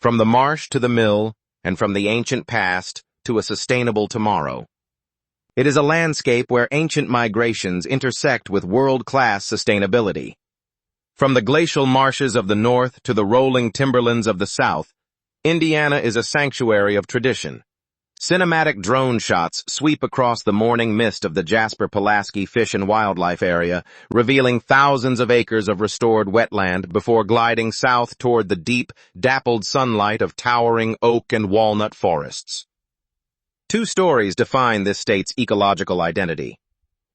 from the marsh to the mill, and from the ancient past to a sustainable tomorrow. It is a landscape where ancient migrations intersect with world-class sustainability. From the glacial marshes of the north to the rolling timberlands of the south, Indiana is a sanctuary of tradition. Cinematic drone shots sweep across the morning mist of the Jasper-Pulaski Fish and Wildlife Area, revealing thousands of acres of restored wetland before gliding south toward the deep, dappled sunlight of towering oak and walnut forests. Two stories define this state's ecological identity.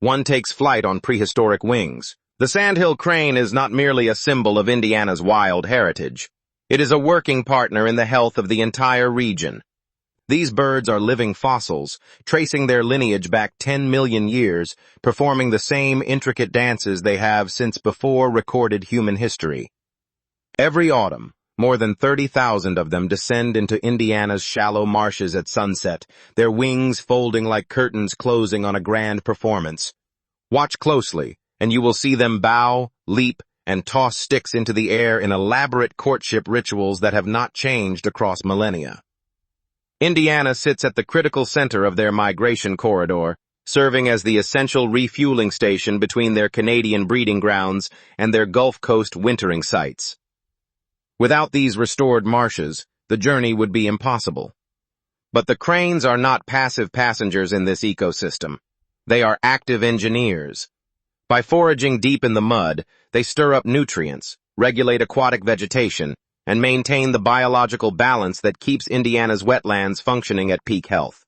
One takes flight on prehistoric wings. The Sandhill crane is not merely a symbol of Indiana's wild heritage. It is a working partner in the health of the entire region. These birds are living fossils, tracing their lineage back 10 million years, performing the same intricate dances they have since before recorded human history. Every autumn, more than 30,000 of them descend into Indiana's shallow marshes at sunset, their wings folding like curtains closing on a grand performance. Watch closely, and you will see them bow, leap, and toss sticks into the air in elaborate courtship rituals that have not changed across millennia. Indiana sits at the critical center of their migration corridor, serving as the essential refueling station between their Canadian breeding grounds and their Gulf Coast wintering sites. Without these restored marshes, the journey would be impossible. But the cranes are not passive passengers in this ecosystem. They are active engineers. By foraging deep in the mud, they stir up nutrients, regulate aquatic vegetation, and maintain the biological balance that keeps Indiana's wetlands functioning at peak health.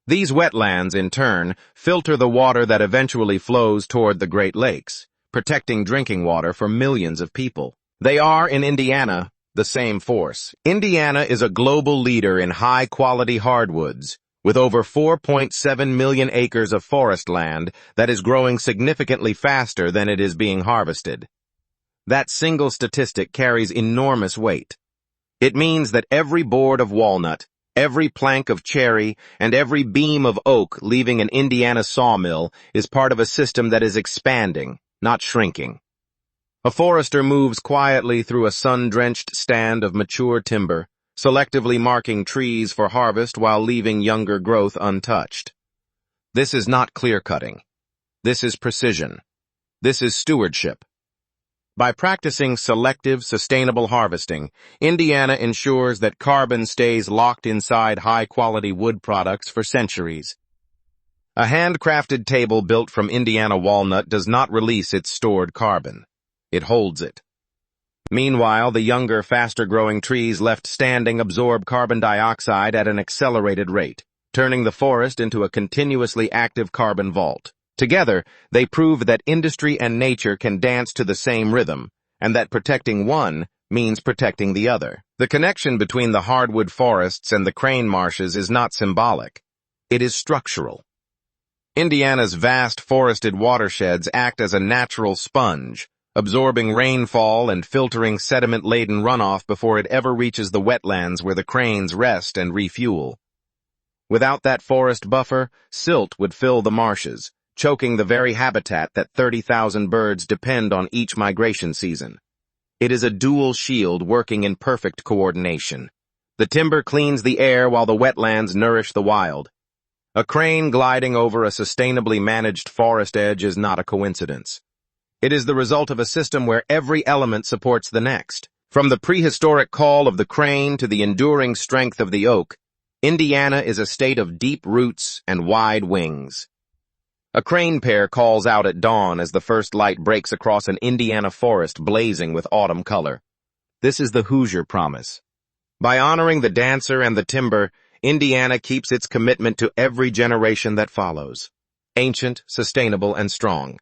These wetlands, in turn, filter the water that eventually flows toward the Great Lakes, protecting drinking water for millions of people. They are, in Indiana, the same force. Indiana is a global leader in high-quality hardwoods, with over 4.7 million acres of forest land that is growing significantly faster than it is being harvested. That single statistic carries enormous weight. It means that every board of walnut, every plank of cherry, and every beam of oak leaving an Indiana sawmill is part of a system that is expanding, not shrinking. A forester moves quietly through a sun-drenched stand of mature timber, selectively marking trees for harvest while leaving younger growth untouched. This is not clear-cutting. This is precision. This is stewardship. By practicing selective, sustainable harvesting, Indiana ensures that carbon stays locked inside high-quality wood products for centuries. A handcrafted table built from Indiana walnut does not release its stored carbon. It holds it. Meanwhile, the younger, faster-growing trees left standing absorb carbon dioxide at an accelerated rate, turning the forest into a continuously active carbon vault. Together, they prove that industry and nature can dance to the same rhythm, and that protecting one means protecting the other. The connection between the hardwood forests and the crane marshes is not symbolic. It is structural. Indiana's vast forested watersheds act as a natural sponge, absorbing rainfall and filtering sediment-laden runoff before it ever reaches the wetlands where the cranes rest and refuel. Without that forest buffer, silt would fill the marshes, choking the very habitat that 30,000 birds depend on each migration season. It is a dual shield working in perfect coordination. The timber cleans the air while the wetlands nourish the wild. A crane gliding over a sustainably managed forest edge is not a coincidence. It is the result of a system where every element supports the next. From the prehistoric call of the crane to the enduring strength of the oak, Indiana is a state of deep roots and wide wings. A crane pair calls out at dawn as the first light breaks across an Indiana forest blazing with autumn color. This is the Hoosier promise. By honoring the dancer and the timber, Indiana keeps its commitment to every generation that follows. Ancient, sustainable, and strong.